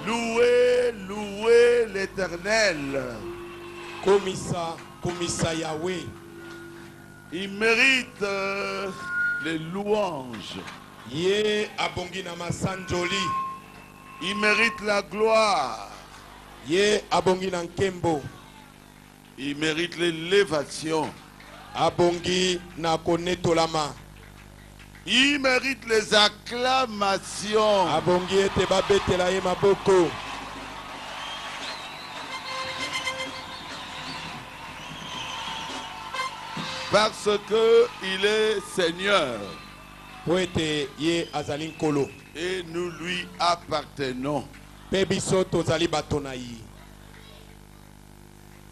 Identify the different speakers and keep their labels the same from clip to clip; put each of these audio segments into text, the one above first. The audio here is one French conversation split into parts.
Speaker 1: Louez, louez l'Éternel.
Speaker 2: Komisa, komisa Yahweh.
Speaker 1: Il mérite les louanges.
Speaker 2: Ye abongi na masanjoli.
Speaker 1: Il mérite la gloire.
Speaker 2: Ye abongi na nkembo.
Speaker 1: Il mérite l'élévation.
Speaker 2: Abongi na konetolama.
Speaker 1: Il mérite les acclamations.
Speaker 2: Abongi ete babetela ye maboko.
Speaker 1: Parce que il est Seigneur.
Speaker 2: Poete ye azali nkolo.
Speaker 1: Et nous lui appartenons.
Speaker 2: Pe biso tozali bato na ye.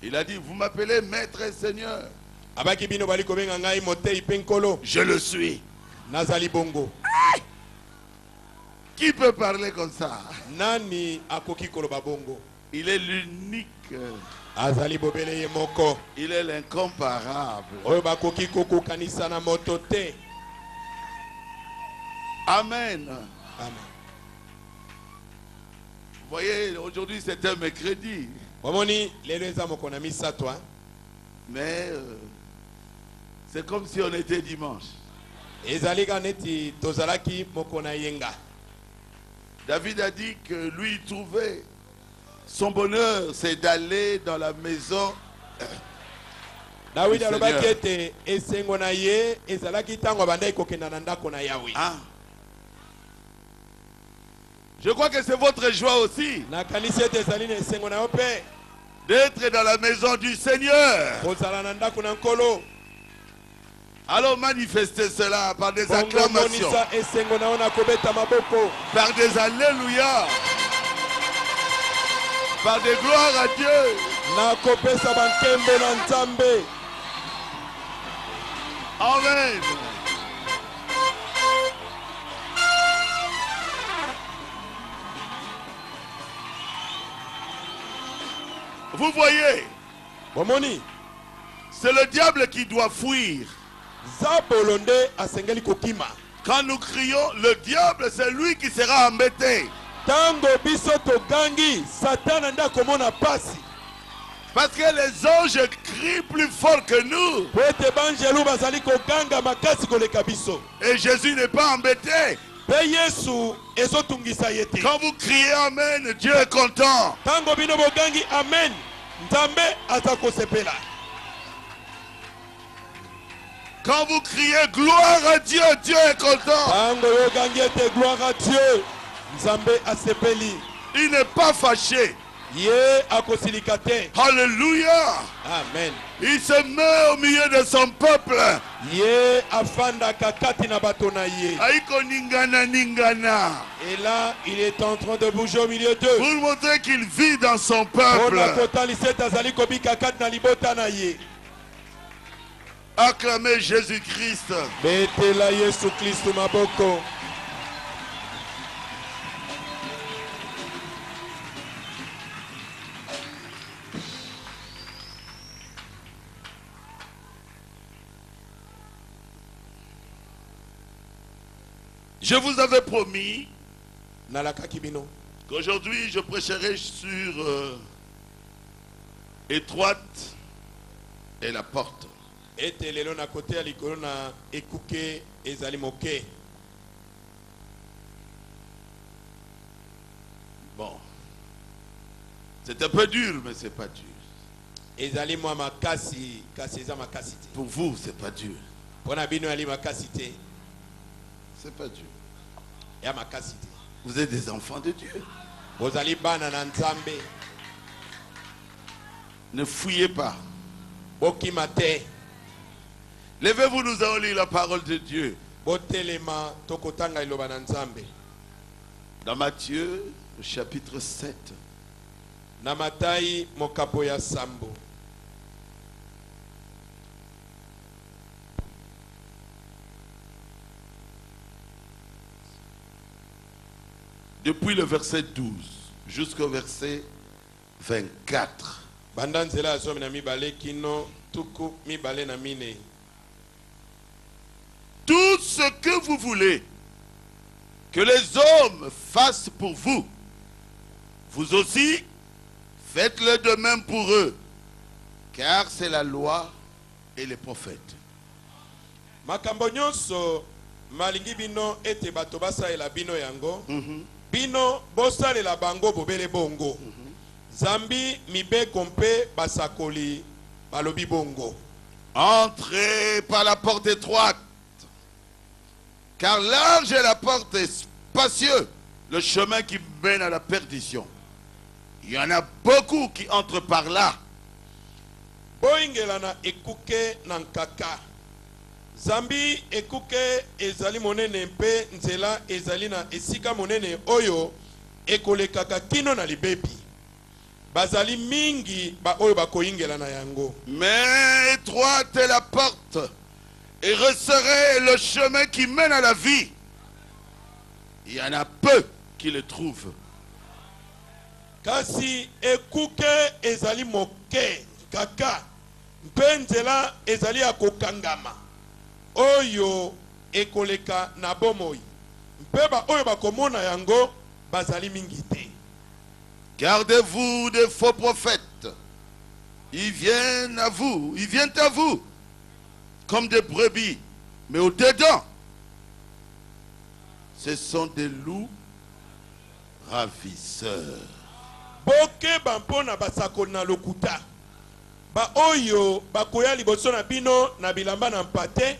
Speaker 1: Il a dit, vous m'appelez maître et Seigneur.
Speaker 2: Abaki bino bali kobenga ngai motei pe nkolo.
Speaker 1: Je le suis.
Speaker 2: Nazali bongo.
Speaker 1: Qui peut parler comme ça?
Speaker 2: Nani akoki koloba bongo?
Speaker 1: Il est l'unique.
Speaker 2: Azali bobele ye moko.
Speaker 1: Il est l'incomparable.
Speaker 2: Oyo bakoki koko kanisa na moto te.
Speaker 1: Amen.
Speaker 2: Amen.
Speaker 1: Vous voyez, aujourd'hui c'est un mercredi.
Speaker 2: Bomoni lelo eza moko na misato.
Speaker 1: Mais c'est comme si on était dimanche.
Speaker 2: Ezali kaneti tozalaki moko na yenga.
Speaker 1: David a dit que lui trouvait son bonheur, c'est d'aller dans la maison.
Speaker 2: David alobaki ete esengo na ye ezalaki tango bandai kokenda na ndako na Yahweh.
Speaker 1: Ah. Je crois que c'est votre joie aussi
Speaker 2: Na kanisa ete ezali na esengo na yo pe.
Speaker 1: d'être dans la maison du Seigneur.
Speaker 2: Kozala na ndako na nkolo.
Speaker 1: Alors manifestez cela par des acclamations,
Speaker 2: Monisa esengo na yo na kobeta maboko.
Speaker 1: par des alléluia, par des gloires à Dieu.
Speaker 2: Na kopesa bankembo na Nzambe.
Speaker 1: Amen. Vous voyez,
Speaker 2: Bomoni
Speaker 1: c'est le diable qui doit fuir.
Speaker 2: Zabolonde asengeli kokima.
Speaker 1: Quand nous crions, le diable, c'est lui qui sera embêté.
Speaker 2: Tango biso togangi Satan nda komona pasi.
Speaker 1: Parce que les anges crient plus fort que nous.
Speaker 2: Poete banjelu bazali koganga makasi koleka biso.
Speaker 1: Et Jésus n'est pas embêté.
Speaker 2: Pe Yesu ezotungisa yete.
Speaker 1: Quand vous criez Amen, Dieu est content.
Speaker 2: Tango bino bogangi amen. Nzambe azakosepela.
Speaker 1: Quand vous criez gloire à Dieu, Dieu est content.
Speaker 2: Tango yogangi ete gloire à Dieu. Nzambe asepeli.
Speaker 1: Il n'est pas fâché.
Speaker 2: Ye akosilika te.
Speaker 1: Alléluia.
Speaker 2: Amen.
Speaker 1: Il se met au milieu de son peuple.
Speaker 2: Ye afanda kakati na bato na ye.
Speaker 1: Aïko ningana ningana.
Speaker 2: Et là, il est en train de bouger au milieu d'eux.
Speaker 1: Pour montrer qu'il vit dans son
Speaker 2: Pona
Speaker 1: peuple.
Speaker 2: kotalise tazali kobika kati na libota na ye.
Speaker 1: Acclamez Jésus-Christ.
Speaker 2: Betela Yesu Kristu maboko.
Speaker 1: Je vous avais promis
Speaker 2: Nalakaki bino.
Speaker 1: qu'aujourd'hui je prêcherai sur étroite et la porte.
Speaker 2: Ete lelo na kote ya likolo na ekuke ezali moke.
Speaker 1: Bon, c'est un peu dur, mais c'est pas dur.
Speaker 2: Ezali mwa makasi, kasi eza makasi te.
Speaker 1: Pour vous, c'est pas dur.
Speaker 2: Pona bino ali makasi te.
Speaker 1: C'est pas dur.
Speaker 2: Ya makasi te.
Speaker 1: Vous êtes des enfants de Dieu.
Speaker 2: Bozali bana na Nzambe.
Speaker 1: Ne fouillez pas.
Speaker 2: Bokima te.
Speaker 1: Levez-vous, nous allons lire la parole de Dieu.
Speaker 2: Botelema tokotanga iloba na Nzambe.
Speaker 1: Dans Matthieu, le chapitre 7.
Speaker 2: Na Matayi mokapo ya sambo.
Speaker 1: Depuis le verset 12 jusqu'au verset 24.
Speaker 2: Bandanzela asomi na mibale kino tuku mibale na mine.
Speaker 1: Tout ce que vous voulez que les hommes fassent pour vous, Vous aussi, faites-le de même pour eux, car c'est la loi et les prophètes.
Speaker 2: Makambo nyonso malingi bino ete bato basalela bino yango. Bino bosalela bango bobele bongo. Zambi mibeko mpe basakoli balobi bongo.
Speaker 1: Entrez par la porte étroite, car large est la porte et spacieux le chemin qui mène à la perdition. Il y en a beaucoup qui entrent par là.
Speaker 2: Boingela na ekuke na nkaka. Zambi ekuke ezali monene mpe nzela ezali na esika monene oyo ekolekaka kino na libebi. Bazali mingi ba oyo bakoingela na yango.
Speaker 1: Mais étroite est la porte et resserré est le chemin qui mène à la vie. Il y en a peu qui le trouvent.
Speaker 2: Kasi ekuke ezali moke kaka mpe nzela ezali ya kokangama oyo ekoleka na bomoi mpe ba oyo bakomona yango bazali mingi te.
Speaker 1: Gardez-vous des faux prophètes. Ils viennent à vous comme des brebis, mais au-dedans, ce sont des loups ravisseurs.
Speaker 2: Boke bampona basakoli na lokuta ba oyo bakoya liboso na bino na bilamba na mpate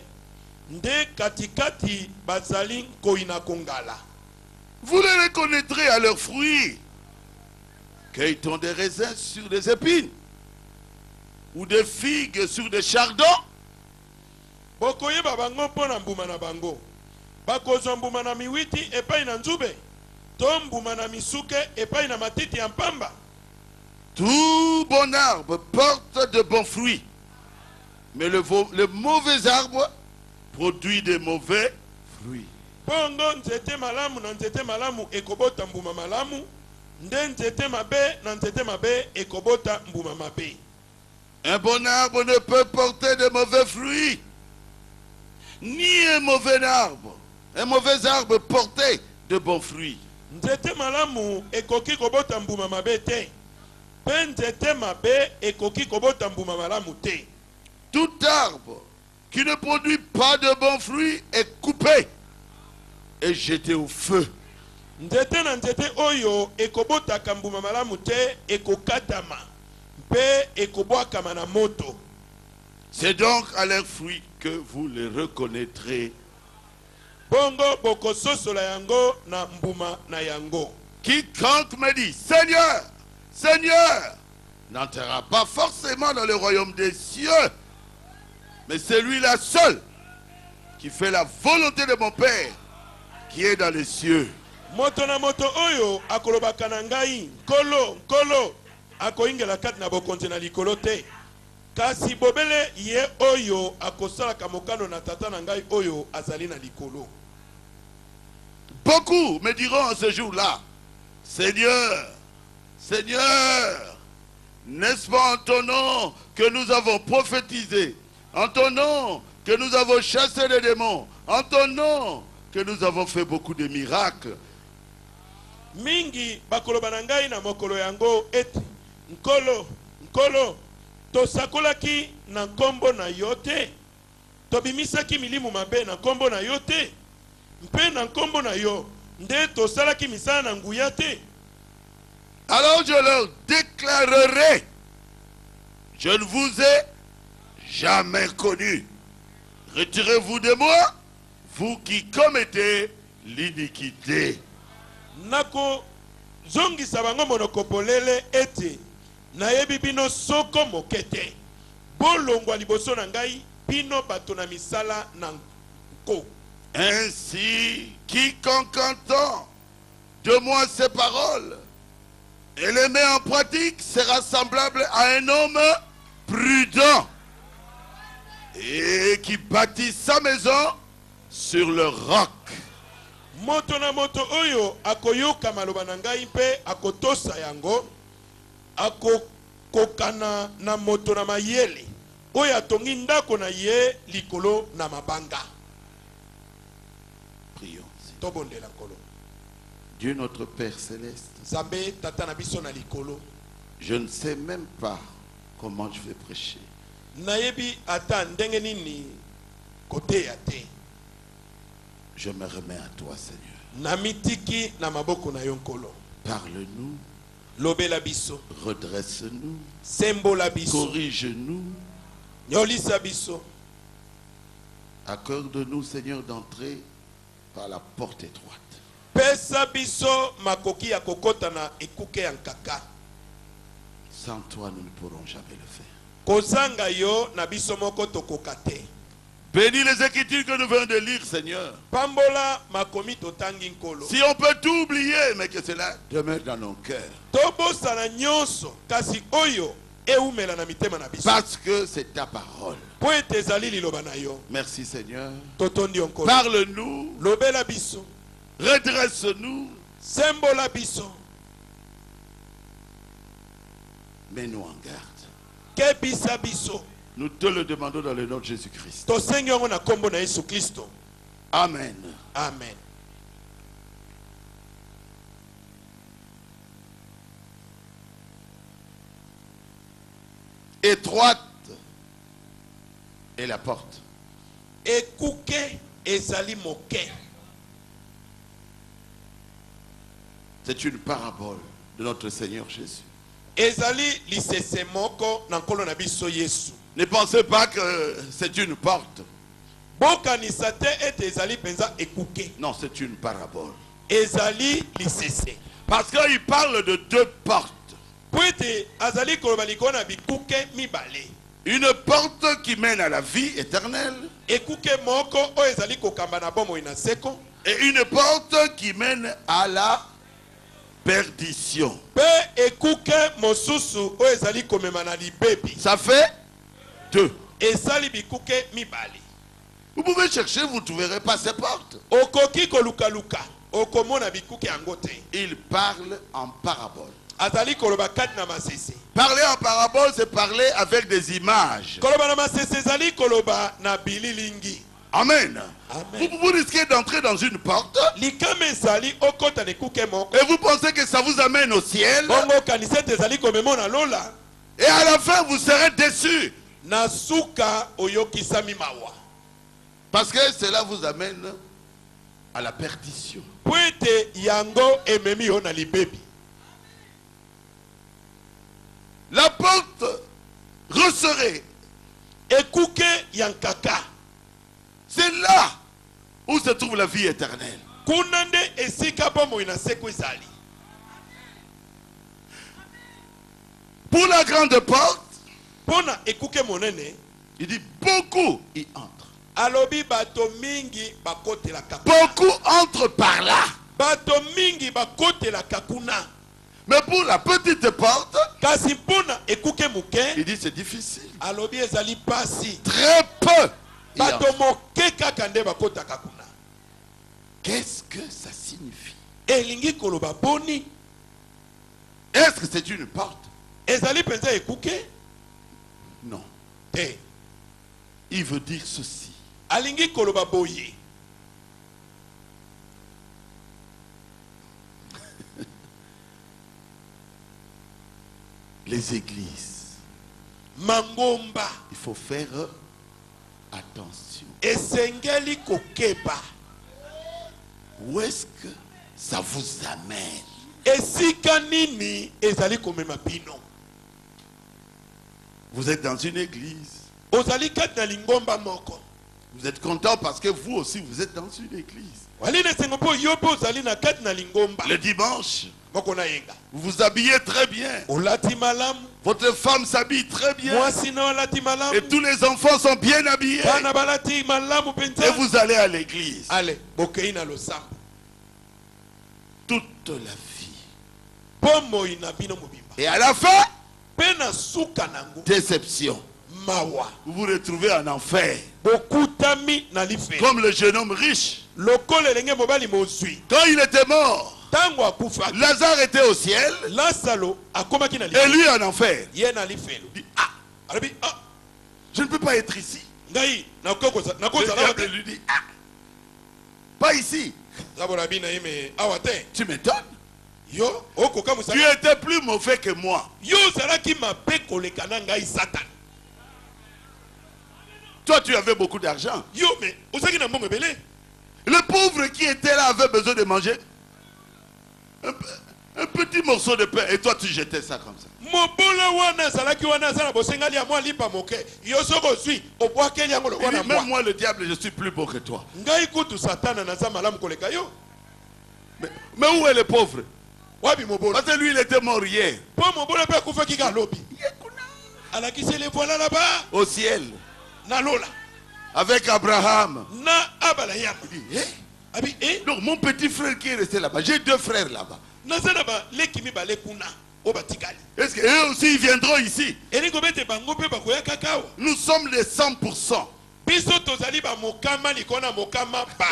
Speaker 2: nde katikati bazali koina kongala.
Speaker 1: Vous les reconnaîtrez à leurs fruits. Cueille-t-on des raisins sur des épines ou des figues sur des chardons?
Speaker 2: Bokoyeba bango mpona mbuma na bango. Bakozwa mbuma na miwiti epai na nzube. To mbuma na misuke epai na matiti ya mpamba.
Speaker 1: Tout bon arbre porte de bons fruits, mais le mauvais arbre produit des mauvais fruits.
Speaker 2: Bongo nzete malamu na nzete malamu ekobota mbuma malamu, nde nzete mabe na nzete mabe ekobota mbuma mabe.
Speaker 1: Un bon arbre ne peut porter de mauvais fruits, ni un mauvais arbre porter de bons fruits.
Speaker 2: Nzete malamu ekoki kobota mbuma mabe te. Pe nzete mabe ekoki kobota mbuma malamu te.
Speaker 1: Tout arbre qui ne produit pas de bons fruits est coupé et jeté au feu.
Speaker 2: Nzete na nzete oyo ekobota mbuma malamu te ekokatama mpe ekobwakama na moto.
Speaker 1: C'est donc à leurs fruits que vous les reconnaîtrez.
Speaker 2: Bongo bokososola yango na mbuma na yango.
Speaker 1: Quiconque me dit Seigneur, Seigneur, n'entrera pas forcément dans le royaume des cieux, mais c'est lui-là seul qui fait la volonté de mon Père qui est dans les cieux.
Speaker 2: Moto na moto oyo akolobaka na ngai nkolo nkolo akoingela kati na bokonzi na likolo te. Kasi bobele ye oyo akosalaka mokano na tata na ngai oyo azali na likolo.
Speaker 1: Beaucoup me diront en ce jour-là, Seigneur, Seigneur, n'est-ce pas en ton nom que nous avons prophétisé, en ton nom que nous avons chassé les démons, en ton nom que nous avons fait beaucoup de miracles.
Speaker 2: Mingi bakoloba na ngai na mokolo yango eti nkolo nkolo tosakolaki na nkombo na yo te, tobimisaki milimu mabe na nkombo na yo te, mpe na nkombo na yo nde tosalaki misala na nguya te.
Speaker 1: Alors je leur déclarerai, je ne vous ai jamais connu. Retirez-vous de moi, vous qui commettez l'iniquité.
Speaker 2: Nako zongisa bango monoko polele ete nayebi bino soko mokete. Bolongwa liboso na ngai bino bato na misala na nko.
Speaker 1: Ainsi, quiconque entend de moi ces paroles et les met en pratique sera semblable à un homme prudent et qui bâtit sa maison sur le roc.
Speaker 2: Moto na moto oyo akoyoka maloba na ngai mpe akotosa yango, akokokana na moto na mayele oyo atongi ndako na ye likolo na mabanga.
Speaker 1: Prions.
Speaker 2: Tobondela nkolo.
Speaker 1: Dieu notre Père céleste,
Speaker 2: Nzambe tata na biso na likolo.
Speaker 1: je ne sais même pas comment je vais prêcher.
Speaker 2: Nayebi ata ndenge nini kote ya te.
Speaker 1: Je me remets à toi, Seigneur.
Speaker 2: Na mitiki na maboko na yo nkolo.
Speaker 1: Parle-nous,
Speaker 2: Lobela biso.
Speaker 1: redresse-nous,
Speaker 2: Sembola biso.
Speaker 1: corrige-nous.
Speaker 2: Nyolisa biso.
Speaker 1: Accorde-nous, Seigneur, d'entrer par la porte étroite.
Speaker 2: Pesa biso makoki ya kokota na ekuke ya nkaka.
Speaker 1: Sans toi, nous ne pourrons jamais le faire.
Speaker 2: Kozanga yo na biso moko tokoka te.
Speaker 1: Bénis les Écritures que nous venons de lire, Seigneur.
Speaker 2: Pambola makomi totangi nkolo.
Speaker 1: Si on peut tout oublier, mais que cela demeure dans nos cœurs.
Speaker 2: Tobosana nyonso kasi oyo eumela na mitema na biso.
Speaker 1: Parce que c'est ta parole.
Speaker 2: Po ete ezali liloba na yo.
Speaker 1: Merci, Seigneur.
Speaker 2: Totondi nkolo.
Speaker 1: Parle-nous,
Speaker 2: Lobela biso.
Speaker 1: redresse-nous,
Speaker 2: Sembola biso.
Speaker 1: mets-nous en garde.
Speaker 2: Kebisa biso.
Speaker 1: Nous te le demandons dans le nom de Jésus-Christ.
Speaker 2: Tosengi yango na kombo na Yesu Kristo.
Speaker 1: Amen.
Speaker 2: Amen.
Speaker 1: Étroite est la porte.
Speaker 2: Ekuke ezali moke.
Speaker 1: C'est une parabole de notre Seigneur Jésus.
Speaker 2: Ezali lisese moko na nkolo na biso Yesu.
Speaker 1: Ne pensez pas que c'est une porte.
Speaker 2: Bokanisa te ete ezali penza ekuke.
Speaker 1: Non, c'est une parabole.
Speaker 2: Ezali lisese.
Speaker 1: Parce qu'il parle de deux portes.
Speaker 2: Po ete azali koloba likolo na bikuke mibale.
Speaker 1: Une porte qui mène à la vie éternelle
Speaker 2: Ekuke moko o ezali kokamba na bomoi na seko.
Speaker 1: et une porte qui mène à la perdition.
Speaker 2: Pe ekuke mosusu o ezali komema na libebi.
Speaker 1: Ça fait deux.
Speaker 2: Ezali bikuke mibale.
Speaker 1: Vous pouvez chercher, vous ne trouverez pas ces portes.
Speaker 2: Okoki koluka luka. Okomona bikuke yango te.
Speaker 1: Il parle en parabole.
Speaker 2: Azali koloba kati na masese.
Speaker 1: Parler en parabole, c'est parler avec des images.
Speaker 2: Koloba na masese ezali koloba na bililingi.
Speaker 1: Amen.
Speaker 2: Amen.
Speaker 1: Vous risquez d'entrer dans une porte
Speaker 2: Likame ezali okota na ekuke moko.
Speaker 1: et vous pensez que ça vous amène au ciel.
Speaker 2: Bongo kanisete ezali komemona lola.
Speaker 1: Et à la fin, vous serez déçus.
Speaker 2: Na suka oyokisami mawa.
Speaker 1: Parce que cela vous amène à la perdition.
Speaker 2: Po ete yango ememi yo na libebi.
Speaker 1: La porte resserrée,
Speaker 2: Ekuke yankaka.
Speaker 1: c'est là où se trouve la vie éternelle.
Speaker 2: Kunande esika bomoi na seko ezali.
Speaker 1: Pour la grande porte,
Speaker 2: Pona ekuke monene.
Speaker 1: il dit beaucoup y entrent.
Speaker 2: Alobi bato mingi bakote la kakuna.
Speaker 1: Beaucoup entrent par là.
Speaker 2: Bato mingi bakote la kakuna.
Speaker 1: Mais pour la petite porte,
Speaker 2: Kasi pona ekuke muke.
Speaker 1: il dit c'est difficile.
Speaker 2: Alobi ezali pasi.
Speaker 1: Très peu. y
Speaker 2: Bato
Speaker 1: entrent.
Speaker 2: moke kaka nde bakota kakuna.
Speaker 1: Qu'est-ce que ça signifie?
Speaker 2: Elingi koloba boni.
Speaker 1: Est-ce que c'est une porte?
Speaker 2: Ezali penza ekuke.
Speaker 1: Non.
Speaker 2: Te.
Speaker 1: Il veut dire ceci.
Speaker 2: Alingi koloba boye.
Speaker 1: Les églises,
Speaker 2: Mangomba.
Speaker 1: il faut faire attention.
Speaker 2: Esengeli kokeba.
Speaker 1: Où est-ce que ça vous amène?
Speaker 2: Esika nini ezali komema bino.
Speaker 1: Vous êtes dans une église.
Speaker 2: Ozali kati na lingomba moko.
Speaker 1: Vous êtes content parce que vous aussi vous êtes dans une église.
Speaker 2: Wali na sengo po yo po ozali na kati na lingomba.
Speaker 1: Le dimanche,
Speaker 2: Moko na yenga.
Speaker 1: vous vous habillez très bien.
Speaker 2: Olati malamu.
Speaker 1: Votre femme s'habille très bien.
Speaker 2: Mwasi na olati malamu.
Speaker 1: Et tous les enfants sont bien habillés.
Speaker 2: Bana balati malamu
Speaker 1: Et
Speaker 2: penza.
Speaker 1: vous allez à l'église.
Speaker 2: Ale, bokei na losambo.
Speaker 1: Toute la vie.
Speaker 2: Pomo ina bino mobimba.
Speaker 1: Et à la fin,
Speaker 2: Pena suka nangu.
Speaker 1: déception.
Speaker 2: Mawa.
Speaker 1: Vous vous retrouvez en enfer.
Speaker 2: Bokutami na life.
Speaker 1: Comme le jeune homme riche.
Speaker 2: Lokole lenge mobali mozwi.
Speaker 1: Quand il était mort,
Speaker 2: Tango akufa.
Speaker 1: Lazare était au ciel
Speaker 2: Lazaro akomaki na
Speaker 1: et
Speaker 2: life.
Speaker 1: lui en enfer.
Speaker 2: Ye na life.
Speaker 1: Il dit, ah,
Speaker 2: Arabi ah.
Speaker 1: je ne peux pas être ici.
Speaker 2: Ngai
Speaker 1: Le diable
Speaker 2: nakozala
Speaker 1: lui dit, ah, Pas ici.
Speaker 2: Zaborabi na yeme awate.
Speaker 1: Tu m'étonnes.
Speaker 2: Yo, okoka
Speaker 1: Tu
Speaker 2: musala.
Speaker 1: étais plus mauvais que moi.
Speaker 2: Yo salaki mabe kolekana ngai Satan.
Speaker 1: Toi, tu avais beaucoup d'argent.
Speaker 2: Yo mais osaki na mbongo belé.
Speaker 1: Le pauvre qui était là avait besoin de manger un petit morceau de pain. Et toi, tu jetais ça comme ça.
Speaker 2: Mobola wana salaki wana sala bosengali ya mwa lipa moke. Yo soko sui obwakeli yango
Speaker 1: Il
Speaker 2: lokwana
Speaker 1: dit,
Speaker 2: mwa.
Speaker 1: même moi, le diable, je suis plus beau que toi.
Speaker 2: Ngai kutu Satan na za malamu koleka yo.
Speaker 1: Mais où est le pauvre?
Speaker 2: Wabi mobola.
Speaker 1: Parce que lui, il était mort hier.
Speaker 2: Po mobola pe kufa kika lobi. Alakisi le voilà là-bas.
Speaker 1: Au ciel.
Speaker 2: Na lola.
Speaker 1: Avec Abraham.
Speaker 2: Na abala yama.
Speaker 1: Il dit,
Speaker 2: Abi
Speaker 1: donc mon petit frère qui est resté là-bas, j'ai 2 frères là-bas.
Speaker 2: nazana ba leki mibale kuna obatikali.
Speaker 1: Est-ce qu'eux aussi ils viendront ici?
Speaker 2: Elingo bete bango pe bakoya kakao.
Speaker 1: Nous sommes les 100%.
Speaker 2: Biso tozali ba mokama likona mokama ba.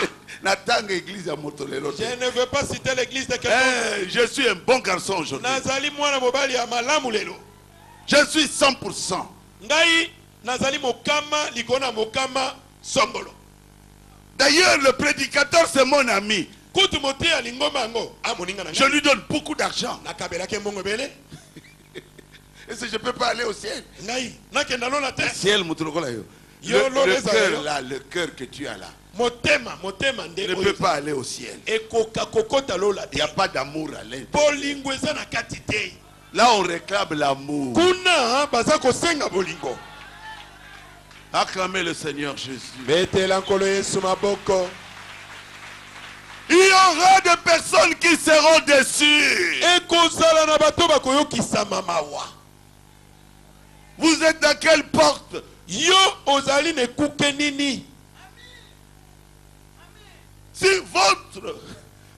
Speaker 1: Natanga église à Motolelo.
Speaker 2: Je ne veux pas citer l'église de quelqu'un.
Speaker 1: Je suis un bon garçon aujourd'hui.
Speaker 2: Nazali mwana mobali ya malamu lelo.
Speaker 1: Je suis 100%.
Speaker 2: Ngai nazali mokama likona mokama songolo.
Speaker 1: D'ailleurs, le prédicateur, c'est mon ami.
Speaker 2: Kutu mote ya lingoma ngo amoninga na
Speaker 1: Je lui donne beaucoup d'argent.
Speaker 2: nakabela ke mbongo bele.
Speaker 1: Est-ce que je ne peux pas aller au ciel?
Speaker 2: Ngai nakenda lola te.
Speaker 1: Ciel, Motolokola yo.
Speaker 2: Yo,
Speaker 1: Le
Speaker 2: leza
Speaker 1: cœur
Speaker 2: yo.
Speaker 1: là, le cœur que tu as là,
Speaker 2: Motema
Speaker 1: ne
Speaker 2: nde
Speaker 1: peut pas aller au ciel.
Speaker 2: ekoka kokota lola
Speaker 1: Il
Speaker 2: te.
Speaker 1: n'y a pas d'amour à l'intérieur.
Speaker 2: Bolingo eza na kati te.
Speaker 1: Là, on réclame l'amour.
Speaker 2: Kuna baza kosenga bolingo.
Speaker 1: Acclamez le Seigneur Jésus.
Speaker 2: Betela nkolo Yesu maboko.
Speaker 1: Il y aura des personnes qui seront déçues.
Speaker 2: Ekozala na bato bakoyokisa mawa.
Speaker 1: Vous êtes dans quelle porte?
Speaker 2: Yo ozali ne kuke nini.
Speaker 1: Si votre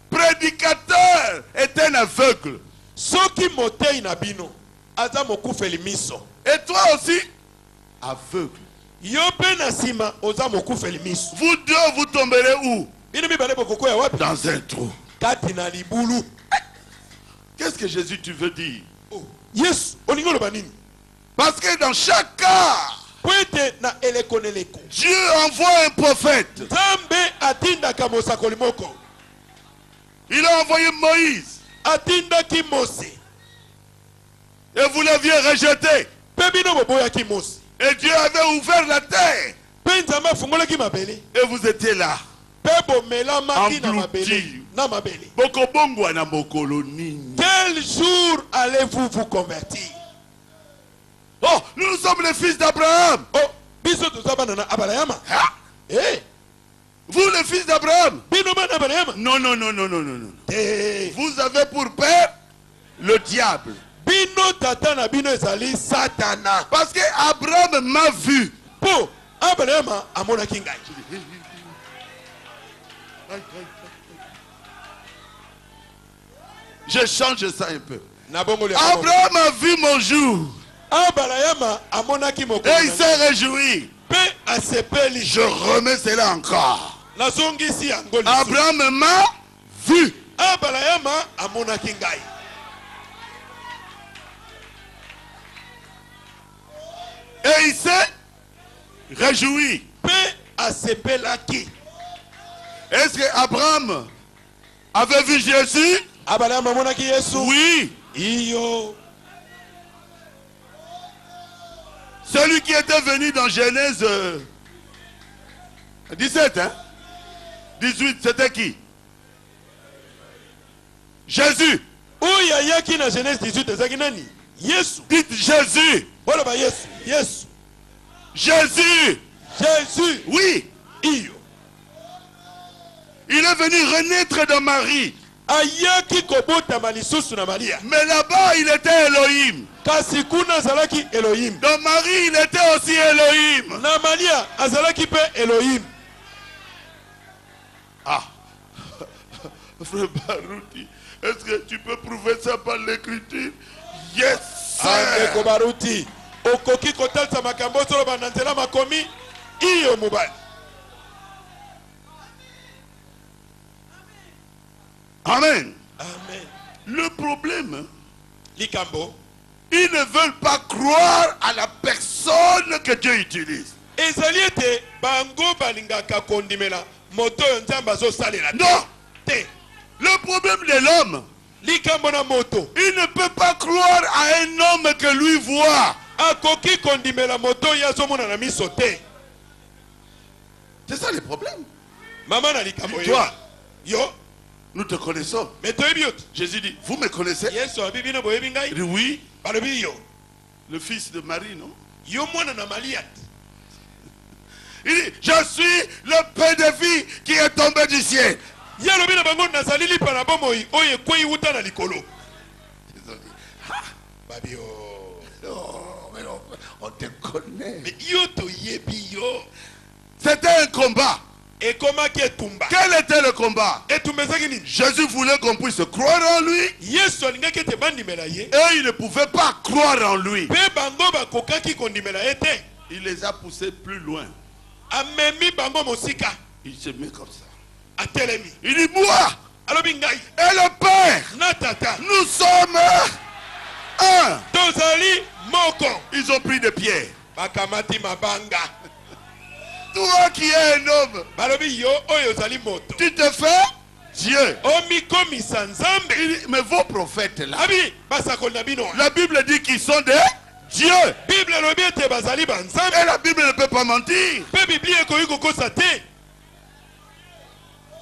Speaker 1: prédicateur est un aveugle,
Speaker 2: Soki motei na bino aza mokufeli miso.
Speaker 1: et toi aussi, aveugle,
Speaker 2: Yo pe na sima oza mokufeli miso.
Speaker 1: vous deux, vous tomberez où?
Speaker 2: Bino mibale bokokoya wapi?
Speaker 1: Dans un trou.
Speaker 2: Kati na libulu.
Speaker 1: Qu'est-ce que Jésus tu veux dire?
Speaker 2: Oh, Yesu olingo loba nini?
Speaker 1: Parce que dans chaque cas,
Speaker 2: Poete na elekoneleko.
Speaker 1: Dieu envoie un prophète.
Speaker 2: Nzambe atindaka mosakoli moko.
Speaker 1: Il a envoyé Moïse.
Speaker 2: Atindaki Mose.
Speaker 1: Et vous l'aviez rejeté.
Speaker 2: Pe bino boboyaki Mose.
Speaker 1: Et Dieu avait ouvert la terre.
Speaker 2: Pe nzambe afungolaki mabele.
Speaker 1: Et vous étiez là.
Speaker 2: Pe bomelamaki na
Speaker 1: Englouti.
Speaker 2: mabele. Na mabele.
Speaker 1: Bokobongwa na mokolo nini.
Speaker 2: Quel jour allez-vous vous convertir?
Speaker 1: Oh, nous sommes les fils d'Abraham.
Speaker 2: Oh, biso tozabana na Abraham.
Speaker 1: Ah,
Speaker 2: Eh,
Speaker 1: vous les fils d'Abraham.
Speaker 2: bino bana Abraham.
Speaker 1: Non, non, non, non, non, non, non.
Speaker 2: Eh,
Speaker 1: Vous avez pour père le diable.
Speaker 2: bino tata na bino ezali Satana.
Speaker 1: Parce que Abraham m'a vu.
Speaker 2: Po, Abraham amonaki ngai.
Speaker 1: Je change ça un peu.
Speaker 2: Na bongo le
Speaker 1: Abraham a vu mon jour.
Speaker 2: Abraham amonaki moko.
Speaker 1: Et il s'est réjoui.
Speaker 2: Pe asepeli.
Speaker 1: Je remets cela encore.
Speaker 2: Nazongisi yango lisusu.
Speaker 1: Abraham m'a vu.
Speaker 2: Abraham amonaki ngai.
Speaker 1: Et il s'est réjoui.
Speaker 2: Pe asepelaki.
Speaker 1: Est-ce que Abraham avait vu Jésus?
Speaker 2: Abraham amonaki Yesu.
Speaker 1: Oui.
Speaker 2: Iyo.
Speaker 1: Celui qui était venu dans Genèse 17, hein? 18, c'était qui? Jésus.
Speaker 2: Oyo ayaki na Genèse 18 ezaki nani? Yesu.
Speaker 1: Dites Jésus.
Speaker 2: Voilà ba Yesu. Yesu.
Speaker 1: Jésus.
Speaker 2: Jésus.
Speaker 1: Oui.
Speaker 2: Iyo.
Speaker 1: Il est venu renaître dans Marie.
Speaker 2: Ayaki kobotama lisusu na Maria.
Speaker 1: Mais là-bas, il était Elohim.
Speaker 2: Kasi kuna azalaki Elohim.
Speaker 1: Dans Marie, il était aussi Elohim.
Speaker 2: Na Maria azalaki pe Elohim.
Speaker 1: Ah. Frère Barouti, est-ce que tu peux prouver ça par l'écriture? Yes,
Speaker 2: Ande
Speaker 1: sir.
Speaker 2: Baruti. Okoki kotalisa makambo solo bananzela makomi. Iyo mubali.
Speaker 1: Amen.
Speaker 2: Amen.
Speaker 1: Le problème,
Speaker 2: Likambo.
Speaker 1: ils ne veulent pas croire à la personne que Dieu utilise.
Speaker 2: Ezali ete bango balingaka kondimela moto nzambe azosalela
Speaker 1: Non.
Speaker 2: te.
Speaker 1: Le problème de l'homme,
Speaker 2: Likambo na moto.
Speaker 1: il ne peut pas croire à un homme que lui voit.
Speaker 2: Akoki kondimela moto ya zomona na miso te.
Speaker 1: C'est ça le problème.
Speaker 2: Mama na likambo yo.
Speaker 1: Toi,
Speaker 2: Yo,
Speaker 1: nous te connaissons.
Speaker 2: mais toyebi yo.
Speaker 1: Jésus dit, vous me connaissez?
Speaker 2: Yesu abibi na boyebi
Speaker 1: Il
Speaker 2: ngai.
Speaker 1: dit, oui,
Speaker 2: Balobi yo.
Speaker 1: le fils de Marie, non?
Speaker 2: Yo mwana na Mariat.
Speaker 1: Il dit, je suis le père de vie qui est tombé du ciel.
Speaker 2: Ya lobi na bango nazali lipa na bomoi oyo ekwei wuta na likolo.
Speaker 1: Ils ont dit, ah,
Speaker 2: Babi yo.
Speaker 1: non, mais on te connaît.
Speaker 2: Mais yo toyebi yo.
Speaker 1: C'était un combat.
Speaker 2: Ekomaki etumba.
Speaker 1: Quel était le combat?
Speaker 2: Etumbezaki nini?
Speaker 1: Jésus voulait qu'on puisse croire en lui
Speaker 2: Yesu alingaki ete bandimela ye.
Speaker 1: et il ne pouvait pas croire en lui.
Speaker 2: Pe bango bakokaki kondimela ye te.
Speaker 1: Il les a poussés plus loin.
Speaker 2: Amemi bango mosika.
Speaker 1: Il se met comme ça.
Speaker 2: Atelemi.
Speaker 1: Il dit, moi
Speaker 2: Alobi ngai.
Speaker 1: et le Père,
Speaker 2: Na tata.
Speaker 1: nous sommes un.
Speaker 2: Tozali moko.
Speaker 1: Ils ont pris des pierres.
Speaker 2: Bakamati mabanga.
Speaker 1: Toi qui es un homme,
Speaker 2: Balobi yo oyo ozali moto.
Speaker 1: tu te fais Dieu.
Speaker 2: Omikomisa nzambe.
Speaker 1: Il dit, mais vos prophètes là,
Speaker 2: Abi basakoli na bino.
Speaker 1: la Bible dit qu'ils sont des dieux.
Speaker 2: Bible lobi ete bazali banzambe.
Speaker 1: Et la Bible ne peut pas mentir.
Speaker 2: Pe Biblia ekoki kokosa te.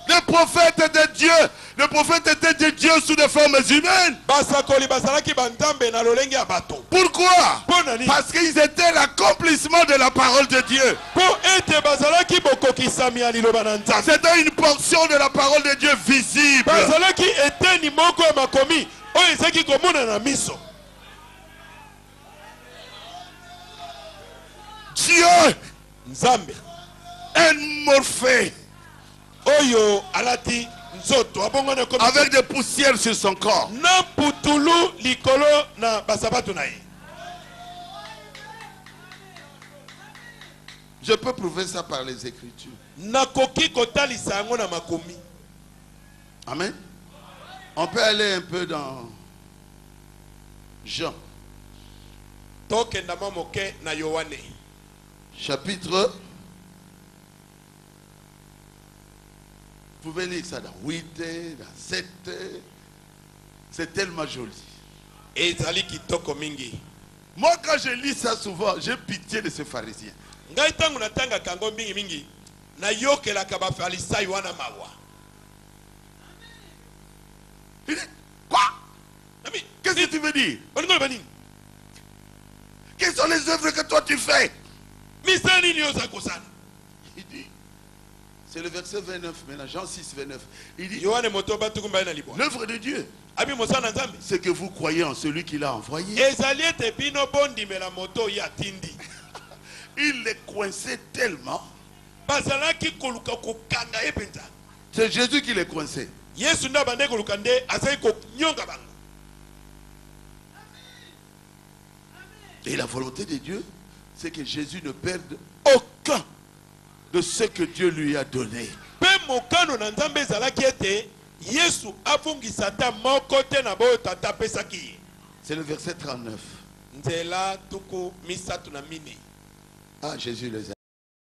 Speaker 1: Les prophètes de Dieu, les prophètes étaient des dieux sous des formes humaines.
Speaker 2: Basakoli bazalaki banzambe na lolenge ya bato.
Speaker 1: Pourquoi?
Speaker 2: Pona nini?
Speaker 1: Parce qu'ils étaient l'accomplissement de la parole de Dieu.
Speaker 2: Po ete bazalaki bokokisami ya liloba na nzambe.
Speaker 1: C'était une portion de la parole de Dieu visible.
Speaker 2: Bazalaki eteni moko ya makomi oyo ezaki komona na miso.
Speaker 1: Dieu,
Speaker 2: Nzambe
Speaker 1: un morphée,
Speaker 2: oyo alati nzoto abongwana komi
Speaker 1: avec des poussières sur son corps.
Speaker 2: na putulu likolo na basabatu na ye.
Speaker 1: Je peux prouver ça par les Écritures.
Speaker 2: Nakoki kotalisa yango na makomi.
Speaker 1: Amen. On peut aller un peu dans Jean,
Speaker 2: Tokenda moke na Yohane.
Speaker 1: chapitre. Vous pouvez lire ça dans 8, dans 7. C'est tellement joli.
Speaker 2: Ezali kitoko mingi.
Speaker 1: Moi, quand je lis ça souvent, j'ai pitié de ces pharisiens.
Speaker 2: Ngai tangu natanga kango mingi mingi. Na yokelaka bafalisai wana mawa.
Speaker 1: Il dit, quoi?
Speaker 2: Ami,
Speaker 1: Qu'est-ce que tu veux dire?
Speaker 2: olingo bani?
Speaker 1: Quelles sont les œuvres que toi tu fais?
Speaker 2: Misani ni oza kosana.
Speaker 1: Il dit, c'est le verset 29 maintenant, Jean 6, 29. Il dit,
Speaker 2: Yohane moto batukumba na libwa.
Speaker 1: l'œuvre de Dieu,
Speaker 2: Abi mosana nzambe.
Speaker 1: c'est que vous croyez en celui qui l'a envoyé.
Speaker 2: Ezali ete bino bondimela moto ya tindi.
Speaker 1: Il les coinçait tellement.
Speaker 2: Bazalaki koluka kokanga ye penza.
Speaker 1: C'est Jésus qui les coinçait.
Speaker 2: Yesu nda bande koluka nde azali konyonga bango.
Speaker 1: Et la volonté de Dieu, c'est que Jésus ne perde aucun de ce que Dieu lui a donné.
Speaker 2: Pe mokano na nzambe ezalaki ete Yesu afungisa ta moko te na boyo tata pesaki.
Speaker 1: C'est le verset 39.
Speaker 2: Nzela tuku misatu na mine.
Speaker 1: Ah, Jésus les